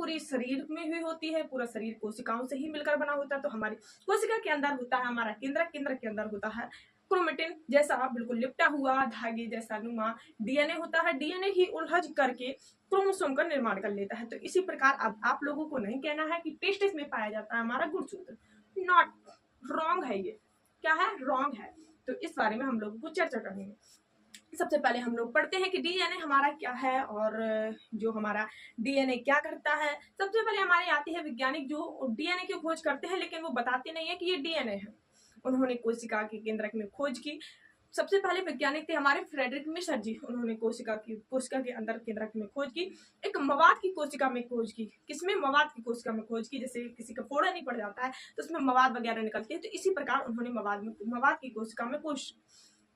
पूरी शरीर में हुई होती है, पूरा शरीर कोशिकाओं से ही मिलकर बना होता है। तो हमारी कोशिका के अंदर होता है हमारा केंद्रक, केंद्रक के अंदर होता है क्रोमेटिन जैसा बिल्कुल लिपटा हुआ धागे जैसा नुमा डीएनए होता है। डीएनए ही उलझ करके क्रोमोसोम का निर्माण कर लेता है। तो इसी प्रकार अब आप लोगों को नहीं कहना है कि टेस्टिस में पाया जाता है हमारा गुणसूत्र, नॉट, रॉन्ग है, ये क्या है, रॉन्ग है। तो इस बारे में हम लोगों को चर्चा करेंगे। सबसे पहले हम लोग पढ़ते हैं कि डीएनए हमारा क्या है और जो हमारा डीएनए क्या करता है। सबसे पहले हमारे आते हैं वैज्ञानिक जो डीएनए की खोज करते हैं, लेकिन वो बताते नहीं है कि ये डीएनए है। उन्होंने कोशिका के केंद्रक में खोज की। सबसे पहले वैज्ञानिक थे हमारे फ्रेडरिक मिशर जी। उन्होंने कोशिका के अंदर केंद्रक में खोज की। एक मवाद की कोशिका में खोज की। किसमें? मवाद की कोशिका में खोज की। जैसे किसी का फोड़ा नहीं पड़ जाता है तो उसमें मवाद वगैरह निकलते हैं, तो इसी प्रकार उन्होंने मवाद की कोशिका में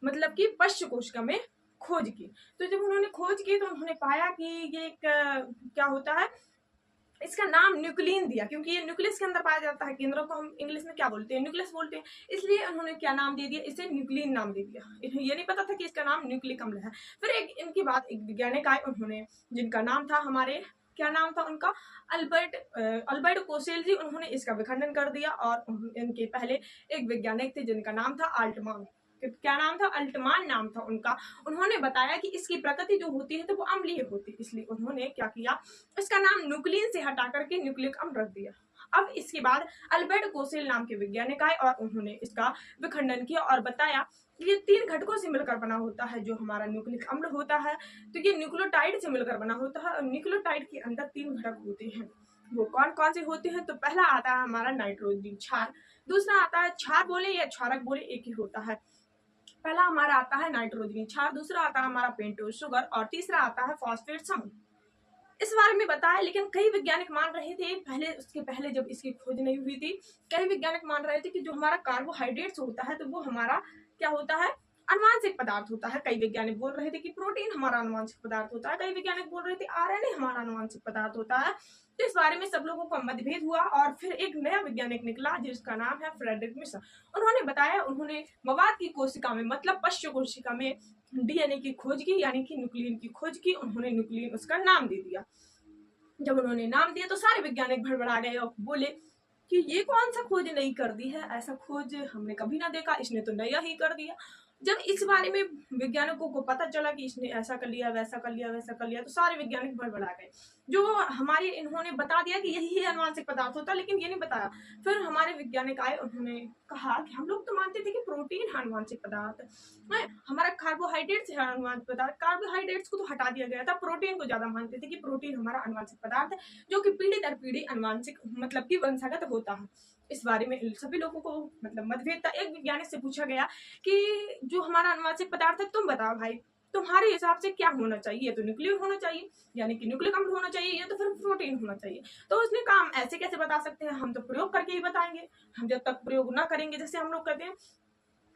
मतलब कि पश्च कोशिका में खोज की। तो जब उन्होंने खोज की तो उन्होंने पाया कि ये एक क्या होता है, इसका नाम न्यूक्लियन दिया, क्योंकि ये न्यूक्लियस के अंदर पाया जाता है। केंद्रों को हम इंग्लिश में क्या बोलते हैं? न्यूक्लियस बोलते हैं। इसलिए उन्होंने क्या नाम दे दिया? इसे न्यूक्लियन नाम दे दिया। इन्हें ये नहीं पता था कि इसका नाम न्यूक्लिक अम्ल है। फिर इनकी बात एक वैज्ञानिक आए, उन्होंने जिनका नाम था हमारे, क्या नाम था उनका? अल्बर्ट कोसेल जी। उन्होंने इसका विखंडन कर दिया। और इनके पहले एक वैज्ञानिक थे जिनका नाम था अल्टमान। क्या नाम था? अल्टमान नाम था उनका। उन्होंने बताया कि इसकी प्रकृति जो होती है तो वो अम्लीय होती है, इसलिए उन्होंने क्या किया, इसका नाम न्यूक्लियन से हटा करके न्यूक्लिक अम्ल रख दिया। अब इसके बाद अल्बर्ट कोसेल नाम के वैज्ञानिक आए और उन्होंने इसका विखंडन किया और बताया कि ये 3 घटकों से मिलकर बना होता है। जो हमारा न्यूक्लिक अम्ल होता है तो ये न्यूक्लियोटाइड से मिलकर बना होता है। और न्यूक्लियोटाइड के अंदर 3 घटक होते हैं। वो कौन कौन से होते हैं? तो पहला आता है हमारा नाइट्रोजन क्षार, दूसरा आता है क्षार बोले या क्षारक बोले, एक ही होता है। पहला हमारा आता है नाइट्रोजन क्षार, दूसरा आता है हमारा पेंटोज शुगर और तीसरा आता है फॉस्फेट समूह। इस बारे में बताया, लेकिन कई वैज्ञानिक मान रहे थे उसके पहले जब इसकी खोज नहीं हुई थी, कई वैज्ञानिक मान रहे थे कि जो हमारा कार्बोहाइड्रेट्स होता है तो वो हमारा क्या होता है? अनुवांशिक पदार्थ होता है। कई वैज्ञानिक बोल रहे थे कि प्रोटीन हमारा अनुवांशिक पदार्थ होता है। कई वैज्ञानिक बोल रहे थे आरएनए हमारा अनुवांशिक पदार्थ होता है। तो इस बारे में सब लोगों का मतभेद हुआ और फिर एक नया वैज्ञानिक निकला जिसका नाम है फ्रेडरिक मिशर। उन्होंने बताया, उन्होंने मवाद की कोशिका में मतलब पश्च कोशिका में डीएनए की खोज की, यानी कि न्यूक्लियन की खोज की। उन्होंने न्यूक्लियन उसका नाम दे दिया। जब उन्होंने नाम दिया तो सारे वैज्ञानिक भड़बड़ा गए और बोले कि ये कौन सा खोज नई कर दी है, ऐसा खोज हमने कभी ना देखा, इसने तो नया ही कर दिया। जब इस बारे में वैज्ञानिकों को पता चला कि इसने ऐसा कर लिया, वैसा कर लिया, वैसा कर लिया, तो सारे वैज्ञानिक भड़बड़ा गए। जो हमारे इन्होंने बता दिया कि यही अनुवांशिक पदार्थ होता, लेकिन ये नहीं बताया। फिर हमारे वैज्ञानिक आए, उन्होंने कहा कि हम लोग तो मानते थे कि प्रोटीन है अनुवांशिक पदार्थ, हमारा कार्बोहाइड्रेट्स है अनुवांशिक पदार्थ। कार्बोहाइड्रेट्स को तो हटा दिया गया था, प्रोटीन को ज्यादा मानते थे कि प्रोटीन हमारा अनुवांशिक पदार्थ है, जो कि पीढ़ी दर पीढ़ी अनुवांशिक मतलब कि वंशागत होता है। इस बारे में सभी लोगों को मतलब मतभेद था। एक वैज्ञानिक से पूछा गया कि जो हमारा अनुवांशिक पदार्थ है तुम बताओ भाई, तुम्हारे हिसाब से क्या होना चाहिए? तो न्यूक्लियर होना चाहिए, यानी कि न्यूक्लिक अम्ल होना चाहिए, या तो फिर प्रोटीन होना चाहिए। तो उसने कहा हम ऐसे कैसे बता सकते हैं, हम तो प्रयोग करके ही बताएंगे। हम जब तक प्रयोग ना करेंगे, जैसे हम लोग कहते हैं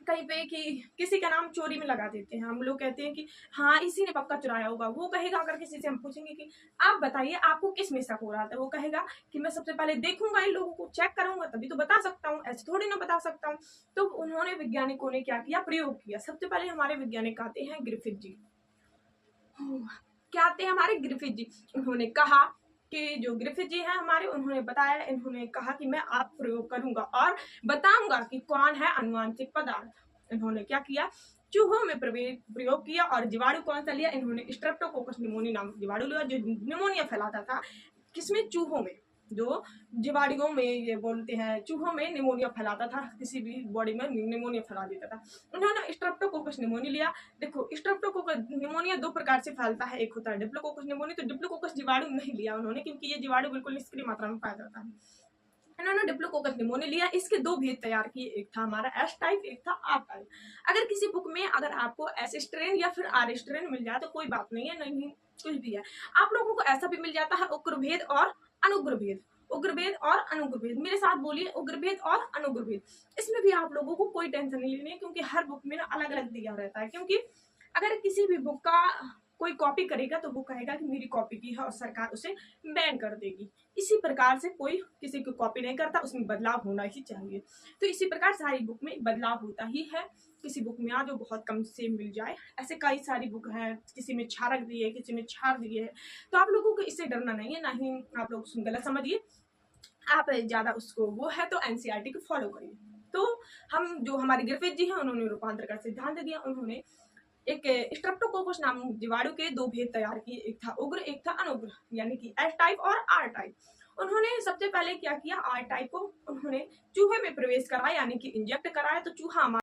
कहीं पे कि किसी का नाम चोरी में लगा देते हैं, हम लोग कहते हैं कि हाँ इसी ने पक्का चुराया होगा। वो कहेगा, अगर किसी से हम पूछेंगे कि आप बताइए आपको किस में शक हो रहा था, वो कहेगा कि मैं सबसे पहले देखूंगा, इन लोगों को चेक करूंगा तभी तो बता सकता हूँ, ऐसे थोड़ी ना बता सकता हूँ। तो उन्होंने वैज्ञानिकों ने क्या किया, प्रयोग किया। सबसे पहले हमारे वैज्ञानिक आते हैं ग्रिफिथ जी। क्या आते हैं हमारे? ग्रिफिथ जी। उन्होंने कहा कि जो ग्रिफिथ जी हैं हमारे, उन्होंने बताया, इन्होंने कहा कि मैं आप प्रयोग करूंगा और बताऊंगा कि कौन है अनुवांशिक पदार्थ। इन्होंने क्या किया, चूहों में प्रयोग किया। और जीवाणु कौन सा लिया? इन्होंने स्ट्रेप्टोकोकस निमोनिया नामक जीवाणु लिया, जो निमोनिया फैलाता था। किसमें? चूहों में। जो जीवाणुओं में ये बोलते हैं, चूहों में निमोनिया फैलाता था, किसी भी बॉडी में निमोनिया फैला देता था। उन्होंने स्ट्रेप्टोकोकस निमोनिया लिया। देखो स्ट्रेप्टोकोकस निमोनिया 2 प्रकार से फैलता है, एक होता है डिप्लोकोकस निमोनिया। तो डिप्लोकोकस जीवाणु नहीं लिया उन्होंने, क्योंकि ये जीवाणु बिल्कुल निष्क्रिय मात्रा में पाया जाता है। इन्होंने डिप्लोकोकस निमोनिया लिया। इसके 2 भेद तैयार किए, एक था हमारा एस टाइप, एक था आर टाइप। अगर किसी बुक में अगर आपको एस स्ट्रेन या फिर आर स्ट्रेन मिल जाए तो कोई बात नहीं है, नहीं कुछ भी है। आप लोगों को ऐसा भी मिल जाता है उग्रभेद और अनुग्रभेद। उग्रभेद और अनुग्रभेद, मेरे साथ बोलिए, उग्रभेद और अनुग्रभेद। इसमें भी आप लोगों को कोई टेंशन नहीं लेनी है, क्योंकि हर बुक में ना अलग अलग दिया रहता है। क्योंकि अगर किसी भी बुक का कोई कॉपी करेगा तो वो कहेगा कि मेरी कॉपी की है और सरकार उसे बैन कर देगी। इसी प्रकार से कोई किसी की कॉपी नहीं करता, उसमें बदलाव होना ही चाहिए। तो इसी प्रकार सारी बुक में बदलाव होता ही है। किसी बुक में आ जो बहुत कम से मिल जाए, ऐसे कई सारी बुक हैं, किसी में छारक दिए, किसी में छाड़ दिए है। तो आप लोगों को इससे डरना नहीं है, ना ही आप लोग गलत समझिए। आप ज़्यादा उसको वो है तो एनसीईआरटी को फॉलो करिए। तो हम जो हमारे ग्रिफिथ जी हैं उन्होंने रूपांतर का सिद्धांत दिया। उन्होंने एक स्ट्रेप्टोकोकस नामक जीवाणु के 2 भेद तैयार किए, एक था उग्र एक था अनुग्र, यानी कि एस टाइप और आर टाइप। उन्होंने सबसे पहले क्या किया, आर टाइप को उन्होंने चूहे में प्रवेश कराया, यानी कि इंजेक्ट कराया। तो चूहा